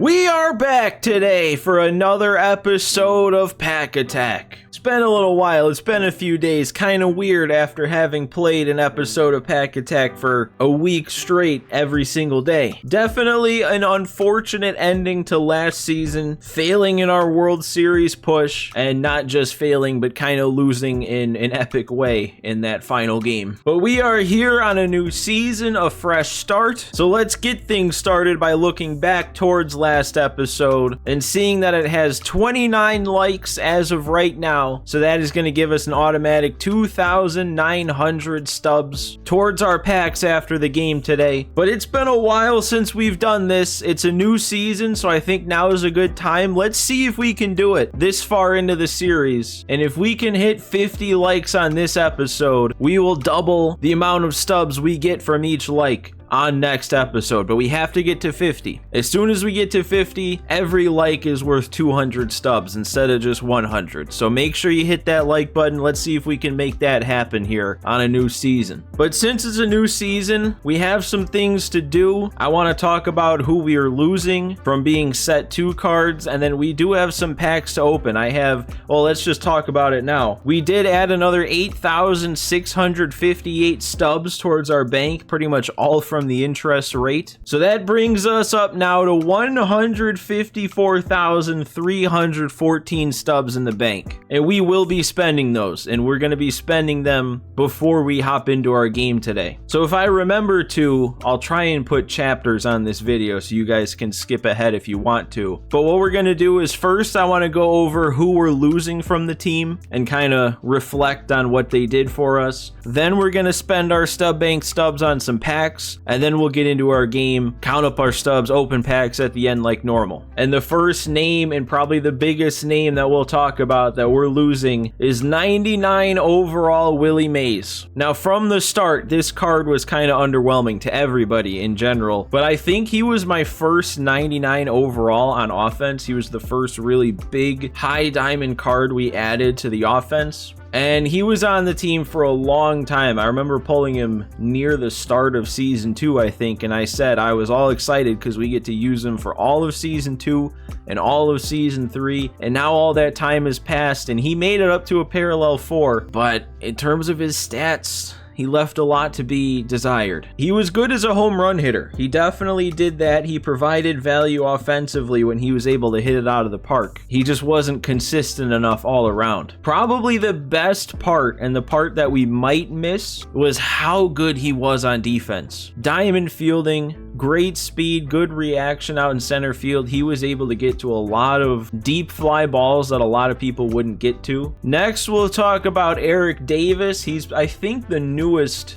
We are back today for another episode of Pack Attack. It's been a little while, it's been a few days, kind of weird after having played an episode of Pack Attack for a week straight every single day. Definitely an unfortunate ending to last season, failing in our World Series push, and not just failing but kind of losing in an epic way in that final game. But we are here on a new season, a fresh start, so let's get things started by looking back towards last episode and seeing that it has 29 likes as of right now. So that is going to give us an automatic 2,900 stubs towards our packs after the game today. But it's been a while since we've done this. It's a new season, so I think now is a good time. Let's see if we can do it this far into the series. And if we can hit 50 likes on this episode, we will double the amount of stubs we get from each like on next episode, but we have to get to 50. As soon as we get to 50, every like is worth 200 stubs instead of just 100. So make sure you hit that like button. Let's see if we can make that happen here on a new season. But since it's a new season, we have some things to do. I want to talk about who we are losing from being set 2 cards, and then we do have some packs to open. Let's just talk about it now. We did add another 8,658 stubs towards our bank, pretty much all from the interest rate. So that brings us up now to 154,314 stubs in the bank. And we will be spending those, and we're going to be spending them before we hop into our game today. So if I remember to, I'll try and put chapters on this video so you guys can skip ahead if you want to. But what we're going to do is first I want to go over who we're losing from the team and kind of reflect on what they did for us. Then we're going to spend our stub bank stubs on some packs, and then we'll get into our game, count up our stubs, open packs at the end like normal. And the first name, and probably the biggest name that we'll talk about that we're losing, is 99 overall Willie Mays. Now from the start, this card was kind of underwhelming to everybody in general, but I think he was my first 99 overall on offense. He was the first really big high diamond card we added to the offense. And he was on the team for a long time. I remember pulling him near the start of Season 2, I think, and I said I was all excited because we get to use him for all of Season 2 and all of Season 3, and now all that time has passed, and he made it up to a parallel 4, but in terms of his stats, he left a lot to be desired. He was good as a home run hitter. He definitely did that. He provided value offensively when he was able to hit it out of the park. He just wasn't consistent enough all around. Probably the best part, and the part that we might miss, was how good he was on defense. Diamond fielding, great speed, good reaction out in center field. He was able to get to a lot of deep fly balls that a lot of people wouldn't get to. Next, we'll talk about Eric Davis. He's, I think, the newest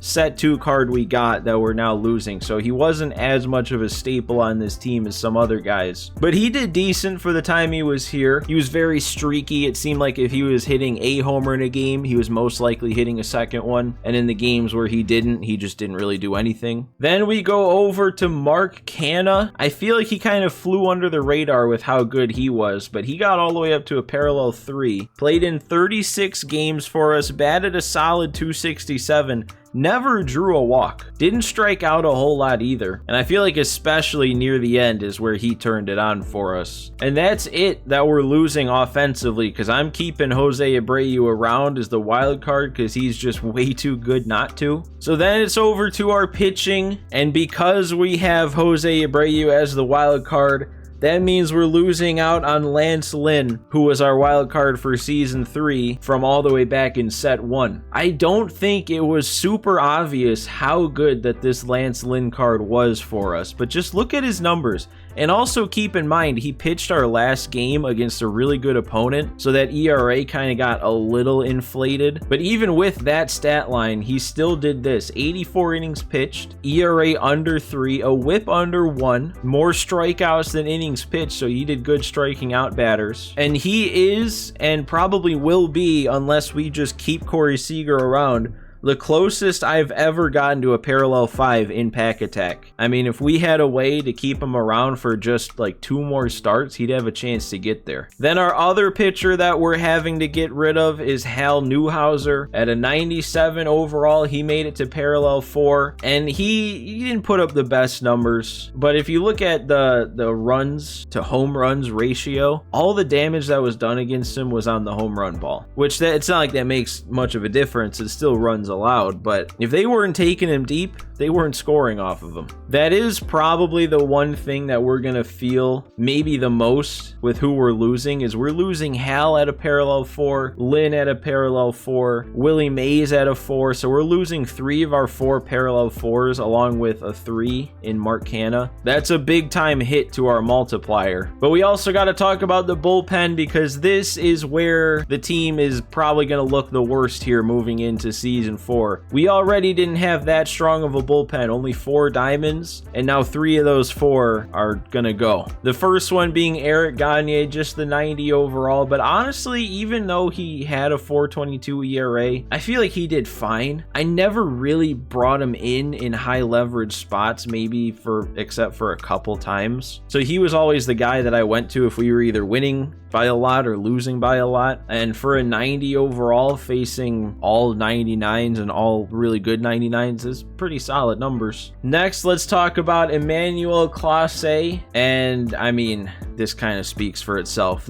set 2 card we got that we're now losing, so he wasn't as much of a staple on this team as some other guys, but he did decent for the time he was here. He was very streaky. It seemed like if he was hitting a homer in a game, he was most likely hitting a second one, and in the games where he didn't, he just didn't really do anything. Then we go over to Mark Canha. I feel like he kind of flew under the radar with how good he was, but he got all the way up to a parallel 3, played in 36 games for us, batted a solid 267, never drew a walk, didn't strike out a whole lot either, and I feel like especially near the end is where he turned it on for us. And that's it that we're losing offensively, because I'm keeping Jose Abreu around as the wild card because he's just way too good not to. So then it's over to our pitching, and because we have Jose Abreu as the wild card, that means we're losing out on Lance Lynn, who was our wild card for Season 3 from all the way back in Set 1. I don't think it was super obvious how good that this Lance Lynn card was for us, but just look at his numbers. And also keep in mind, he pitched our last game against a really good opponent, so that ERA kind of got a little inflated. But even with that stat line, he still did this: 84 innings pitched, ERA under 3, a whip under 1, more strikeouts than innings pitched, so he did good striking out batters. And he is, and probably will be, unless we just keep Corey Seager around, the closest I've ever gotten to a parallel 5 in pack attack. I mean, if we had a way to keep him around for just like 2 more starts, he'd have a chance to get there. Then our other pitcher that we're having to get rid of is Hal Newhouser. At a 97 overall, he made it to parallel 4, and he didn't put up the best numbers, but if you look at the runs to home runs ratio, all the damage that was done against him was on the home run ball, which it's not like that makes much of a difference. It still runs allowed, but if they weren't taking him deep, they weren't scoring off of him. That is probably the one thing that we're gonna feel maybe the most with who we're losing, is we're losing Hal at a parallel 4, Lynn at a parallel 4, Willie Mays at a 4, so we're losing 3 of our 4 parallel 4s along with a 3 in Mark Canha. That's a big time hit to our multiplier. But we also got to talk about the bullpen, because this is where the team is probably going to look the worst here moving into season 4. We already didn't have that strong of a bullpen, only 4 diamonds, and now 3 of those 4 are gonna go. The first one being Eric Gagne, just the 90 overall, but honestly, even though he had a 4.22 ERA, I feel like he did fine. I never really brought him in high leverage spots, maybe except for a couple times. So he was always the guy that I went to if we were either winning by a lot or losing by a lot. And for a 90 overall, facing all 99s and all really good 99s is pretty solid numbers. Next, let's talk about Emmanuel Clase. And I mean, this kind of speaks for itself.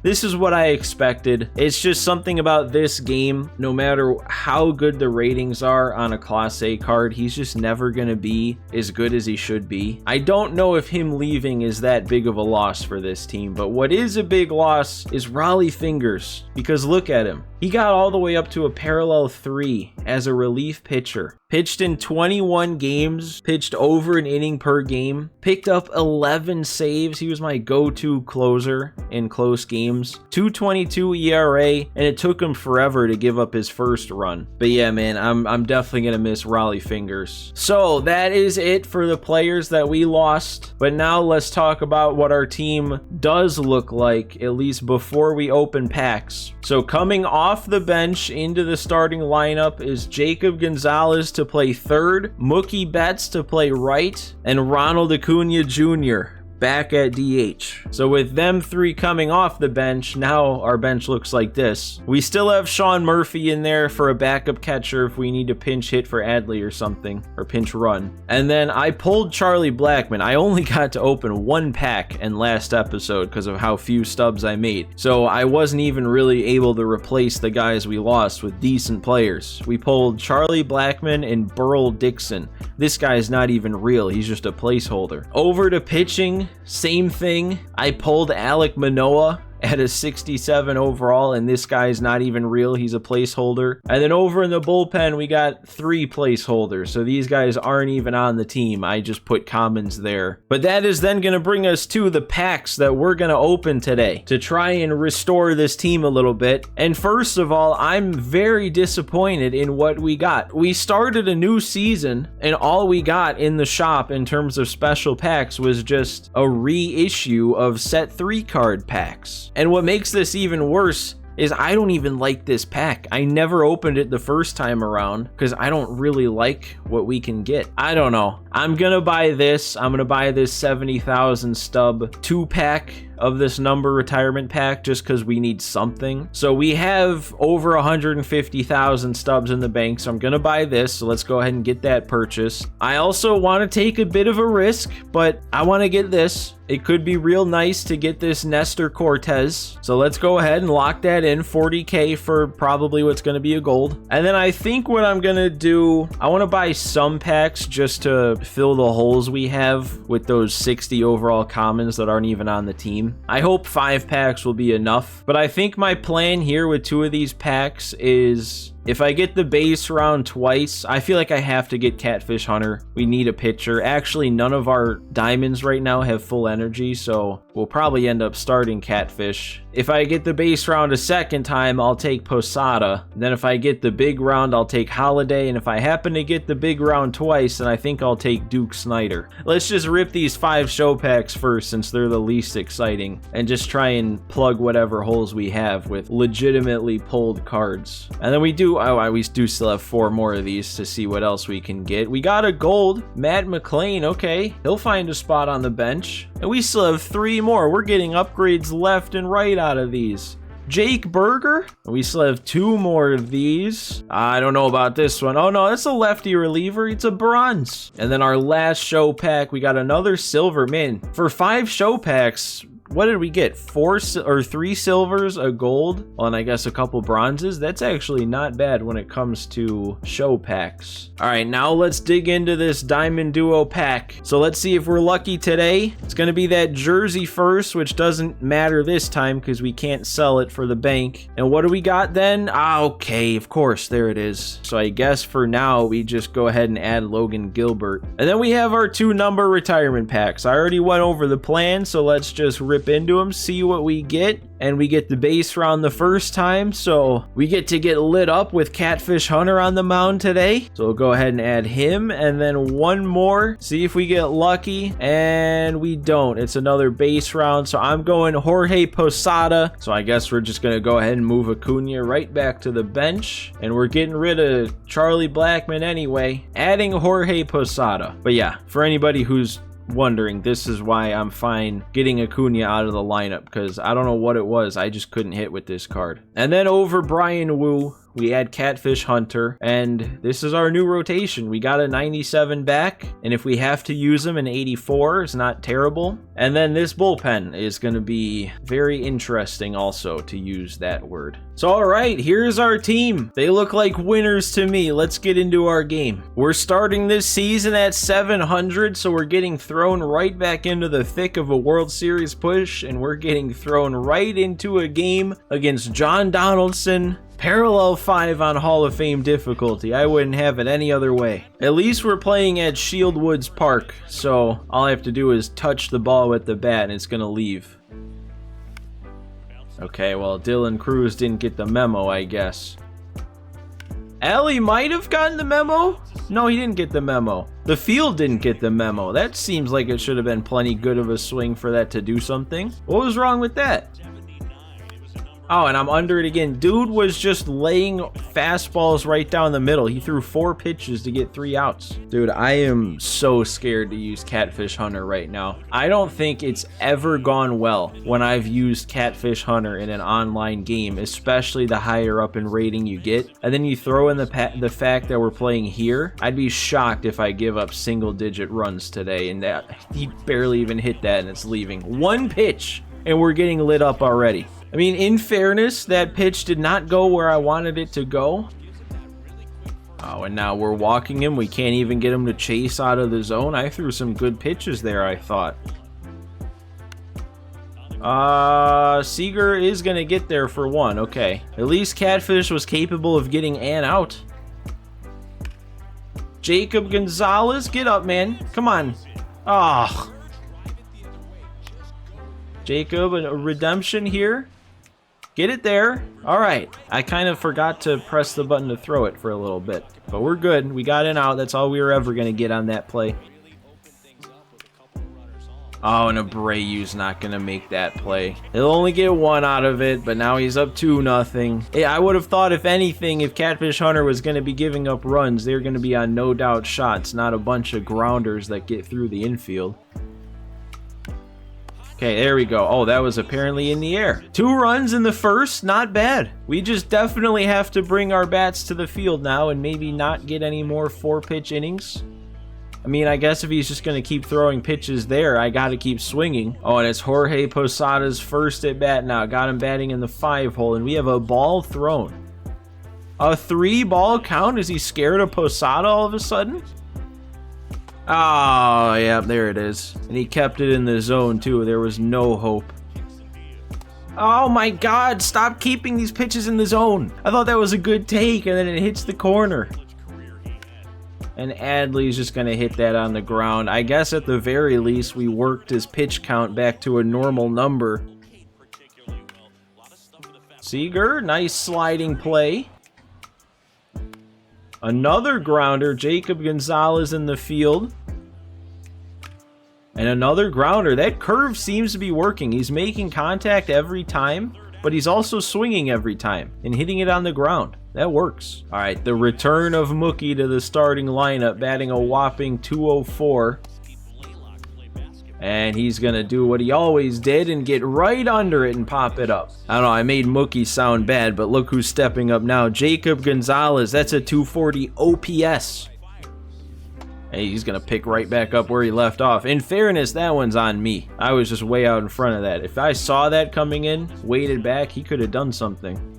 This is what I expected. It's just something about this game. No matter how good the ratings are on a Class A card, he's just never going to be as good as he should be. I don't know if him leaving is that big of a loss for this team, but what is a big loss is Raleigh Fingers, because look at him. He got all the way up to a parallel 3 as a relief pitcher. Pitched in 21 games, pitched over an inning per game, picked up 11 saves. He was my go-to closer in close games. 2.22 ERA, and it took him forever to give up his first run. But yeah, man, I'm definitely going to miss Raleigh Fingers. So that is it for the players that we lost. But now let's talk about what our team does look like, at least before we open packs. So coming off the bench into the starting lineup is Jacob Gonzalez to play third, Mookie Betts to play right, and Ronald Acuna Jr. back at DH. So with them 3 coming off the bench, now our bench looks like this. We still have Sean Murphy in there for a backup catcher if we need to pinch hit for Adley or something, or pinch run. And then I pulled Charlie Blackmon. I only got to open 1 pack in last episode because of how few stubs I made. So I wasn't even really able to replace the guys we lost with decent players. We pulled Charlie Blackmon and Burl Dixon. This guy's not even real. He's just a placeholder. Over to pitching, same thing. I pulled Alek Manoah at a 67 overall, and this guy's not even real. He's a placeholder. And then over in the bullpen, we got 3 placeholders. So these guys aren't even on the team. I just put commons there. But that is then going to bring us to the packs that we're going to open today to try and restore this team a little bit. And first of all, I'm very disappointed in what we got. We started a new season, and all we got in the shop in terms of special packs was just a reissue of set 3 card packs. And what makes this even worse is I don't even like this pack. I never opened it the first time around because I don't really like what we can get. I don't know. I'm gonna buy this. I'm gonna buy this 70,000 stub 2-pack of this number retirement pack just because we need something. So we have over 150,000 stubs in the bank, so I'm gonna buy this. So let's go ahead and get that purchased. I also want to take a bit of a risk, but I want to get this. It could be real nice to get this Nestor Cortez. So let's go ahead and lock that in. 40K for probably what's going to be a gold. And then I think what I'm going to do, I want to buy some packs just to fill the holes we have with those 60 overall commons that aren't even on the team. I hope 5 packs will be enough. But I think my plan here with 2 of these packs is, if I get the base round twice, I feel like I have to get Catfish Hunter. We need a pitcher. Actually, none of our diamonds right now have full energy, so we'll probably end up starting Catfish. If I get the base round a second time, I'll take Posada. Then if I get the big round, I'll take Holiday. And if I happen to get the big round twice, then I think I'll take Duke Snyder. Let's just rip these 5 show packs first, since they're the least exciting, and just try and plug whatever holes we have with legitimately pulled cards. And then we do we do still have 4 more of these to see what else we can get. We got a gold. Matt McClain, okay. He'll find a spot on the bench. And we still have 3 more. We're getting upgrades left and right out of these. Jake Berger. We still have 2 more of these. I don't know about this one. Oh no, that's a lefty reliever. It's a bronze. And then our last show pack, we got another silver. Man, for 5 show packs, what did we get? 3 silvers, a gold, well, and I guess a couple bronzes. That's actually not bad when it comes to show packs. All right, now let's dig into this Diamond Duo pack. So let's see if we're lucky today. It's gonna be that jersey first, which doesn't matter this time because we can't sell it for the bank. And what do we got then? Okay, of course, there it is. So I guess for now, we just go ahead and add Logan Gilbert. And then we have our 2 number retirement packs. I already went over the plan, so let's just rip into them, see what we get. And we get the base round the first time, so we get to get lit up with Catfish Hunter on the mound today. So we'll go ahead and add him, and then 1 more, see if we get lucky, and we don't. It's another base round, so I'm going Jorge Posada. So I guess we're just gonna go ahead and move Acuna right back to the bench, and we're getting rid of Charlie Blackmon anyway, adding Jorge Posada. But yeah, for anybody who's wondering, this is why I'm fine getting Acuna out of the lineup, because I don't know what it was, I just couldn't hit with this card. And then over Brian Wu, we add Catfish Hunter, and this is our new rotation. We got a 97 back, and if we have to use him, an 84 is not terrible. And then this bullpen is going to be very interesting also, to use that word. So all right, here's our team. They look like winners to me. Let's get into our game. We're starting this season at 700, so we're getting thrown right back into the thick of a World Series push, and we're getting thrown right into a game against John Donaldson. Parallel 5 on Hall of Fame difficulty. I wouldn't have it any other way. At least we're playing at Shield Woods Park, so all I have to do is touch the ball with the bat and it's gonna leave. Okay, well, Dylan Cruz didn't get the memo, I guess. Ellie might have gotten the memo? No, he didn't get the memo. The field didn't get the memo. That seems like it should have been plenty good of a swing for that to do something. What was wrong with that? Oh, and I'm under it again. Dude was just laying fastballs right down the middle. He threw 4 pitches to get 3 outs. Dude, I am so scared to use Catfish Hunter right now. I don't think it's ever gone well when I've used Catfish Hunter in an online game, especially the higher up in rating you get. And then you throw in the fact that we're playing here. I'd be shocked if I give up single-digit runs today, and that he barely even hit that and it's leaving. 1 pitch, and we're getting lit up already. I mean, in fairness, that pitch did not go where I wanted it to go. Oh, and now we're walking him. We can't even get him to chase out of the zone. I threw some good pitches there, I thought. Seager is going to get there for 1. Okay. At least Catfish was capable of getting an out. Jacob Gonzalez, get up, man. Come on. Ah. Jacob, a redemption here. Get it there. All right. I kind of forgot to press the button to throw it for a little bit. But we're good. We got an out. That's all we were ever going to get on that play. Oh, and Abreu's not going to make that play. He'll only get 1 out of it, but now he's up 2-0. I would have thought, if anything, if Catfish Hunter was going to be giving up runs, they're going to be on no doubt shots, not a bunch of grounders that get through the infield. Okay, there we go. Oh, that was apparently in the air. 2 runs in the first, not bad. We just definitely have to bring our bats to the field now and maybe not get any more 4-pitch innings. I mean, I guess if he's just going to keep throwing pitches there, I got to keep swinging. Oh, and it's Jorge Posada's first at bat now. Got him batting in the 5 hole, and we have a ball thrown. A 3-ball count? Is he scared of Posada all of a sudden? Oh, yeah, there it is. And he kept it in the zone, too. There was no hope. Oh, my God. Stop keeping these pitches in the zone. I thought that was a good take, and then it hits the corner. And Adley's just going to hit that on the ground. I guess at the very least, we worked his pitch count back to a normal number. Seager, nice sliding play. Another grounder, Jacob Gonzalez in the field. And another grounder. That curve seems to be working. He's making contact every time. but he's also swinging every time and hitting it on the ground. That works. All right, the return of Mookie to the starting lineup, batting a whopping 204. And he's going to do what he always did and get right under it and pop it up. I don't know, I made Mookie sound bad, but look who's stepping up now. Jacob Gonzalez, that's a 240 OPS. Hey, he's going to pick right back up where he left off. In fairness, that one's on me. I was just way out in front of that. If I saw that coming in, waited back, he could have done something.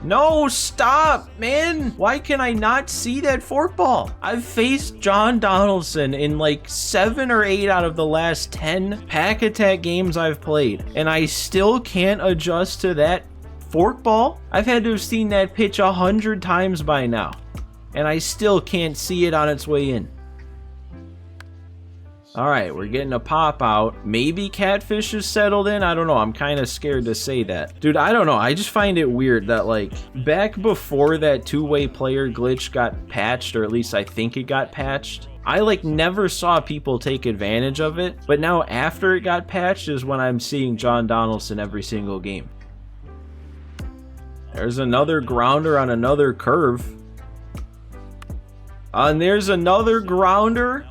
No, stop, man. Why can I not see that forkball? I've faced John Donaldson in like 7 or 8 out of the last 10 Pack Attack games I've played, and I still can't adjust to that forkball. I've had to have seen that pitch 100 times by now, and I still can't see it on its way in. All right, we're getting a pop out. Maybe Catfish is settled in. I don't know. I'm kind of scared to say that. Dude, I don't know. I just find it weird that, like, back before that two-way player glitch got patched, or at least I think it got patched, I, like, never saw people take advantage of it. But now after it got patched is when I'm seeing John Donaldson every single game. There's another grounder on another curve. And there's another grounder.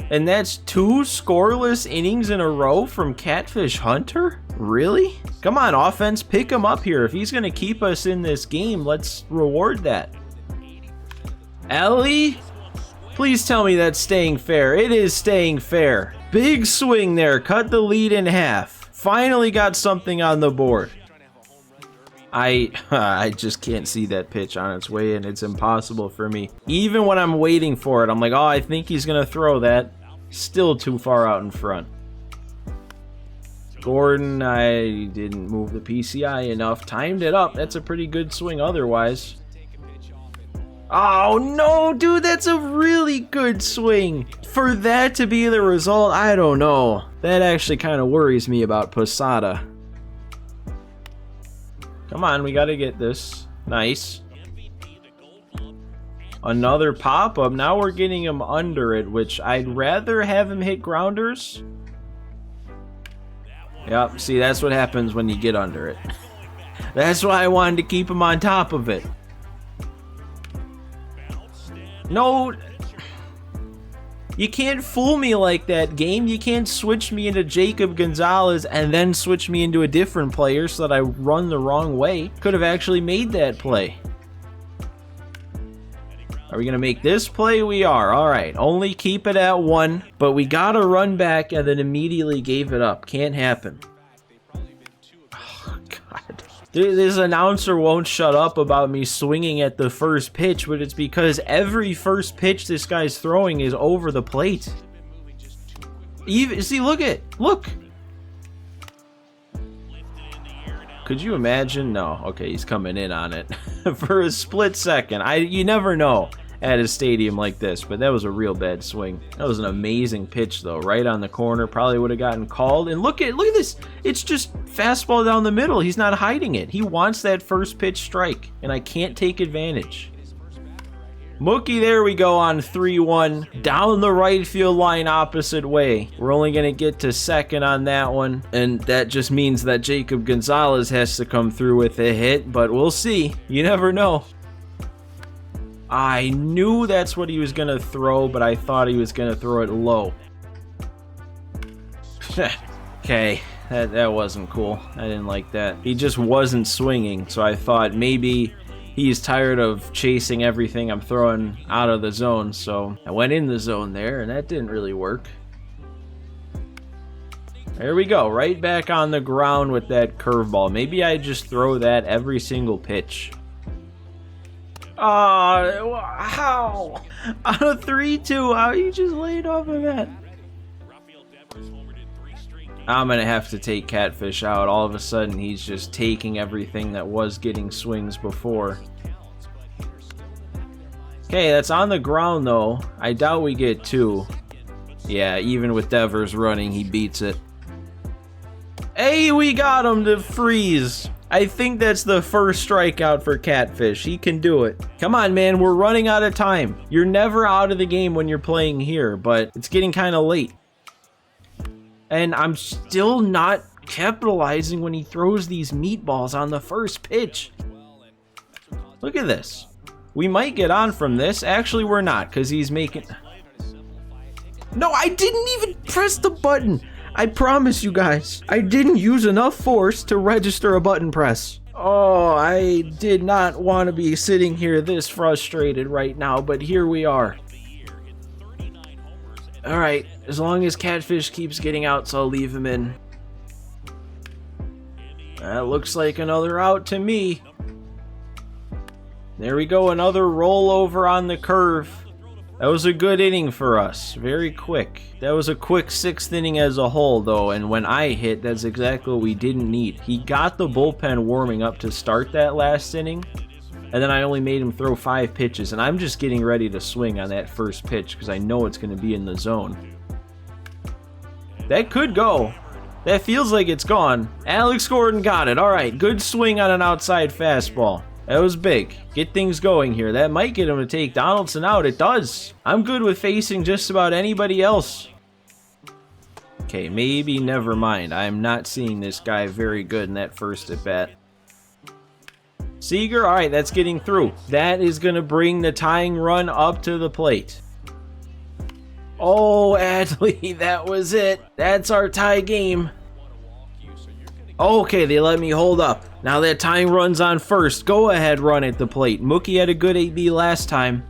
And that's 2 scoreless innings in a row from Catfish Hunter? Really? Come on, offense, pick him up here. If he's going to keep us in this game, let's reward that. Ellie? Please tell me that's staying fair. It is staying fair. Big swing there. Cut the lead in half. Finally got something on the board. I just can't see that pitch on its way in. It's impossible for me. Even when I'm waiting for it, I'm like, oh, I think he's going to throw that. Still too far out in front. Gordon, I didn't move the PCI enough. Timed it up. That's a pretty good swing otherwise. Oh, no, dude, that's a really good swing. For that to be the result, I don't know. That actually kind of worries me about Posada. Come on, we got to get this. Nice. Another pop-up. Now we're getting him under it, which I'd rather have him hit grounders. Yep, see, that's what happens when you get under it. That's why I wanted to keep him on top of it. No, you can't fool me like that, game. You can't switch me into Jacob Gonzalez and then switch me into a different player so that I run the wrong way. Could have actually made that play. Are we going to make this play? We are. All right. Only keep it at 1, but we got to run back and then immediately gave it up. Can't happen. Oh, God. This announcer won't shut up about me swinging at the first pitch, but it's because every first pitch this guy's throwing is over the plate. Even, see, look. Could you imagine? No. Okay, he's coming in on it for a split second. You never know at a stadium like this, but that was a real bad swing. That was an amazing pitch, though. Right on the corner. Probably would have gotten called. And look at this. It's just fastball down the middle. He's not hiding it. He wants that first pitch strike, and I can't take advantage. Mookie, there we go on 3-1. Down the right field line opposite way. We're only going to get to second on that one. And that just means that Jacob Gonzalez has to come through with a hit. But we'll see. You never know. I knew that's what he was going to throw, but I thought he was going to throw it low. Okay, that wasn't cool. I didn't like that. He just wasn't swinging, so I thought maybe he's tired of chasing everything I'm throwing out of the zone, so I went in the zone there, and that didn't really work. There we go, right back on the ground with that curveball. Maybe I just throw that every single pitch. Oh, how? On a 3-2, how you just laid off of that? I'm going to have to take Catfish out. All of a sudden, he's just taking everything that was getting swings before. Okay, that's on the ground, though. I doubt we get 2. Yeah, even with Devers running, he beats it. Hey, we got him to freeze. I think that's the first strikeout for Catfish. He can do it. Come on, man. We're running out of time. You're never out of the game when you're playing here, but it's getting kind of late. And I'm still not capitalizing when he throws these meatballs on the first pitch. Look at this. We might get on from this. Actually, we're not, because he's making... No, I didn't even press the button. I promise you guys, I didn't use enough force to register a button press. Oh, I did not want to be sitting here this frustrated right now, but here we are. Alright, as long as Catfish keeps getting outs, I'll leave him in. That looks like another out to me. There we go, another rollover on the curve. That was a good inning for us, very quick. That was a quick 6th inning as a whole though, and when I hit, that's exactly what we didn't need. He got the bullpen warming up to start that last inning, and then I only made him throw 5 pitches, and I'm just getting ready to swing on that first pitch because I know it's going to be in the zone. That could go. That feels like it's gone. Alex Gordon got it. All right, good swing on an outside fastball. That was big. Get things going here. That might get him to take Donaldson out. It does. I'm good with facing just about anybody else. Okay, maybe never mind. I'm not seeing this guy very good in that first at bat. Seager, all right, that's getting through. That is going to bring the tying run up to the plate. Oh, Adley, that was it. That's our tie game. Okay, they let me hold up. Now that tying run's on first. Go ahead, run at the plate. Mookie had a good AB last time.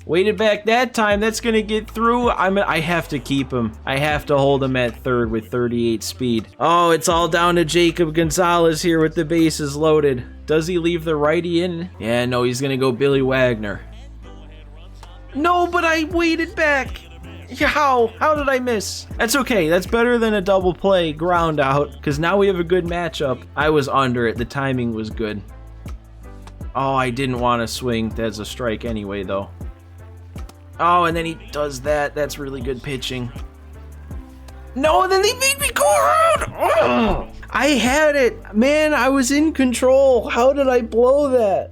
Waited back that time. That's going to get through. I have to keep him. I have to hold him at third with 38 speed. Oh, it's all down to Jacob Gonzalez here with the bases loaded. Does he leave the righty in? Yeah, no, he's going to go Billy Wagner. No, but I waited back. How did I miss? That's okay. That's better than a double play ground out, because now we have a good matchup. I was under it. The timing was good. Oh, I didn't want to swing. That's a strike anyway, though. Oh, and then he does that. That's really good pitching. No, and then they made me go around. Oh, I had it. Man, I was in control. How did I blow that?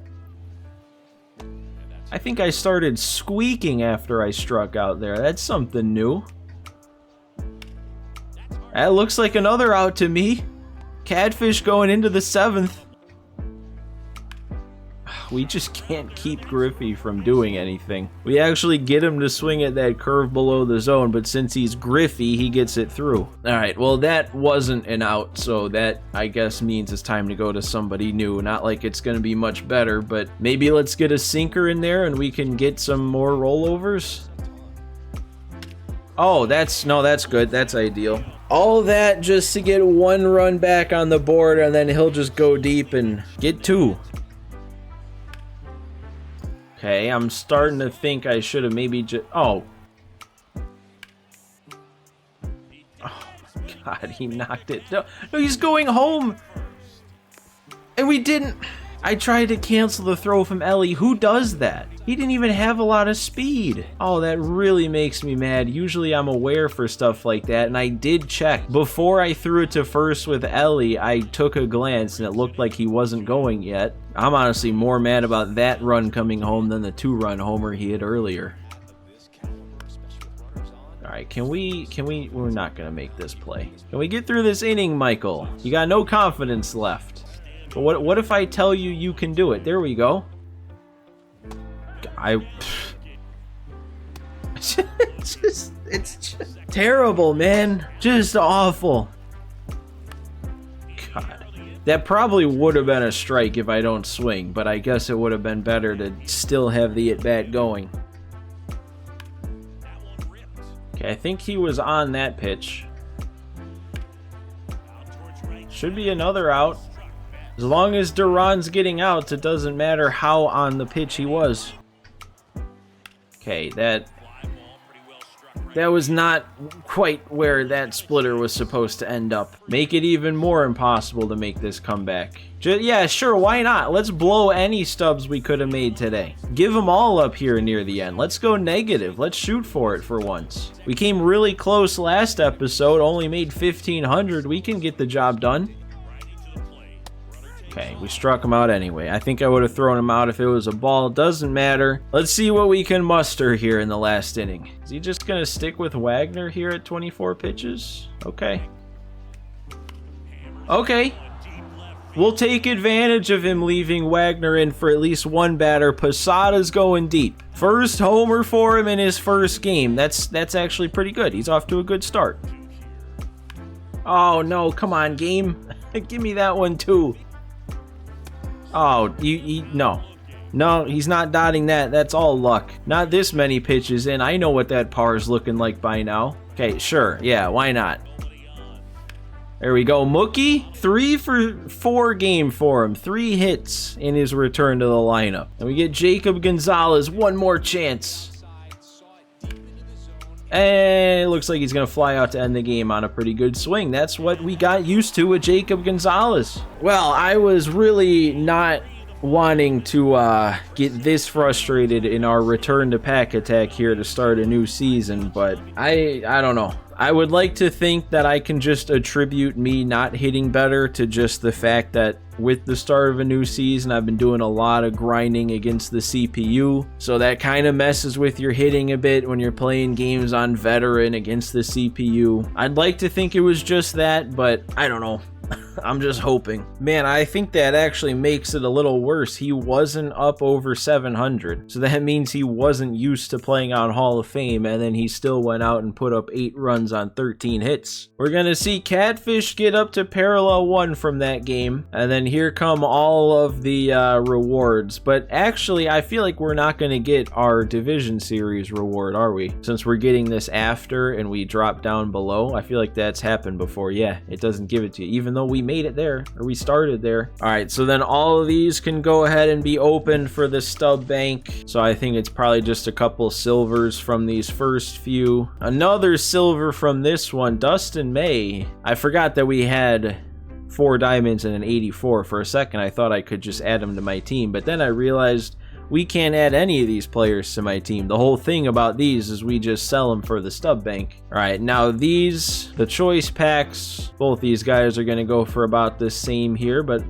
I think I started squeaking after I struck out there. That's something new. That looks like another out to me. Catfish going into the 7th. We just can't keep Griffey from doing anything. We actually get him to swing at that curve below the zone, but since he's Griffey, he gets it through. All right, well, that wasn't an out, so that, I guess, means it's time to go to somebody new. Not like it's going to be much better, but maybe let's get a sinker in there and we can get some more rollovers. Oh, that's good. That's ideal. All that just to get 1 run back on the board, and then he'll just go deep and get 2. Okay, I'm starting to think I should have maybe just... Oh. Oh my god, he knocked it. No, he's going home! And we didn't... I tried to cancel the throw from Ellie. Who does that? He didn't even have a lot of speed. Oh, that really makes me mad. Usually I'm aware for stuff like that, and I did check. Before I threw it to first with Ellie, I took a glance, and it looked like he wasn't going yet. I'm honestly more mad about that run coming home than the 2-run homer he had earlier. Alright, we're not gonna make this play. Can we get through this inning, Michael? You got no confidence left. But what if I tell you you can do it? There we go. It's just terrible, man. Just awful. God. That probably would have been a strike if I don't swing, but I guess it would have been better to still have the at-bat going. Okay, I think he was on that pitch. Should be another out. As long as Duran's getting outs, it doesn't matter how on the pitch he was. Okay, that was not quite where that splitter was supposed to end up. Make it even more impossible to make this comeback. Yeah, sure, why not? Let's blow any stubs we could have made today. Give them all up here near the end. Let's go negative. Let's shoot for it for once. We came really close last episode, only made 1,500. We can get the job done. Okay, we struck him out anyway. I think I would have thrown him out if it was a ball. Doesn't matter. Let's see what we can muster here in the last inning. Is he just going to stick with Wagner here at 24 pitches? Okay. Okay. We'll take advantage of him leaving Wagner in for at least one batter. Posada's going deep. First homer for him in his first game. That's actually pretty good. He's off to a good start. Oh, no. Come on, game. Give me that one, too. Oh, no. No, he's not dotting that. That's all luck. Not this many pitches in. I know what that par is looking like by now. Okay, sure. Yeah, why not? There we go. Mookie, 3 for 4 game for him. 3 hits in his return to the lineup. And we get Jacob Gonzalez, one more chance. And it looks like he's going to fly out to end the game on a pretty good swing. That's what we got used to with Jacob Gonzalez. Well, I was really not wanting to get this frustrated in our return to pack attack here to start a new season, but I don't know. I would like to think that I can just attribute me not hitting better to just the fact that with the start of a new season, I've been doing a lot of grinding against the CPU. So that kind of messes with your hitting a bit when you're playing games on veteran against the CPU. I'd like to think it was just that, but I don't know. I'm just hoping. Man, I think that actually makes it a little worse. He wasn't up over 700. So that means he wasn't used to playing on Hall of Fame, and then he still went out and put up 8 runs on 13 hits. We're going to see Catfish get up to parallel 1 from that game. And then here come all of the rewards. But actually, I feel like we're not going to get our Division Series reward, are we? Since we're getting this after and we drop down below, I feel like that's happened before. Yeah, it doesn't give it to you, even though we made it there, or we started there. All right, so then all of these can go ahead and be opened for the stub bank. So I think it's probably just a couple silvers from these first few. Another silver from this one, Dustin May. I forgot that we had 4 diamonds and an 84. For a second, I thought I could just add them to my team, but then I realized we can't add any of these players to my team. The whole thing about these is we just sell them for the stub bank. All right, now these, the choice packs, both these guys are going to go for about the same here, but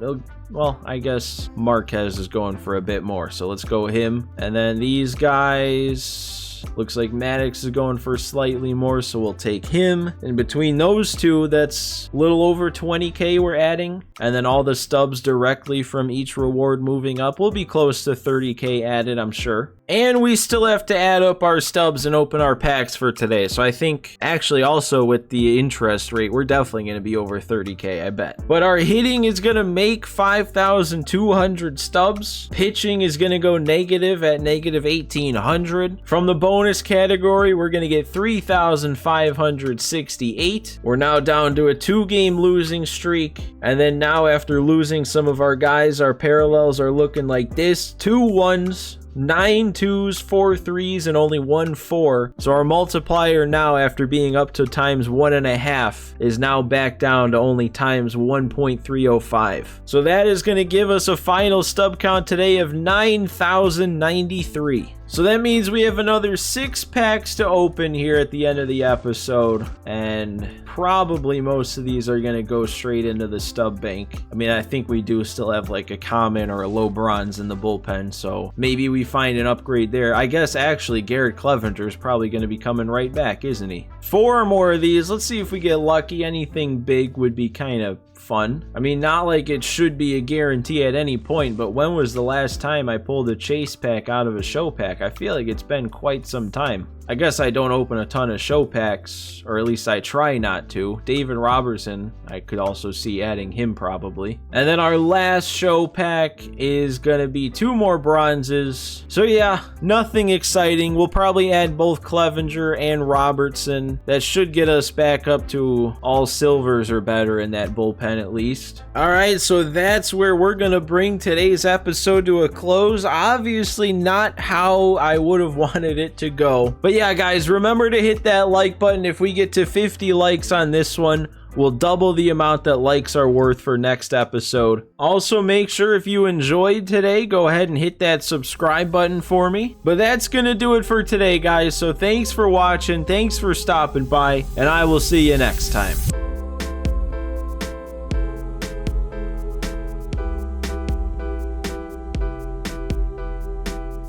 well, I guess Marquez is going for a bit more, so let's go him. And then these guys, looks like Maddox is going for slightly more, so we'll take him. And between those two, that's a little over 20k we're adding. And then all the stubs directly from each reward moving up will be close to 30k added, I'm sure. And we still have to add up our stubs and open our packs for today. So I think actually also with the interest rate, we're definitely going to be over 30k, I bet. But our hitting is going to make 5,200 stubs. Pitching is going to go negative at negative 1,800. From the bonus category, we're going to get 3,568. We're now down to a 2-game losing streak. And then now after losing some of our guys, our parallels are looking like this. 2 1s. 9 2s, 4 3s, and only 1 4. So our multiplier now, after being up to times 1.5, is now back down to only times 1.305. So that is going to give us a final stub count today of 9,093. So that means we have another 6 packs to open here at the end of the episode, and probably most of these are going to go straight into the stub bank. I mean, I think we do still have like a common or a low bronze in the bullpen, so maybe we find an upgrade there. I guess actually Garrett Clevenger is probably going to be coming right back, isn't he? 4 more of these. Let's see if we get lucky. Anything big would be kind of fun. I mean, not like it should be a guarantee at any point, but when was the last time I pulled a chase pack out of a show pack? I feel like it's been quite some time. I guess I don't open a ton of show packs, or at least I try not to. David Robertson, I could also see adding him probably. And then our last show pack is gonna be 2 more bronzes. So yeah, nothing exciting. We'll probably add both Clevenger and Robertson. That should get us back up to all silvers or better in that bullpen at least. All right, so that's where we're gonna bring today's episode to a close. Obviously not how I would have wanted it to go, but yeah, guys, remember to hit that like button. If we get to 50 likes on this one, we'll double the amount that likes are worth for next episode. Also, make sure if you enjoyed today, go ahead and hit that subscribe button for me. But that's gonna do it for today, guys. So thanks for watching, thanks for stopping by, and I will see you next time.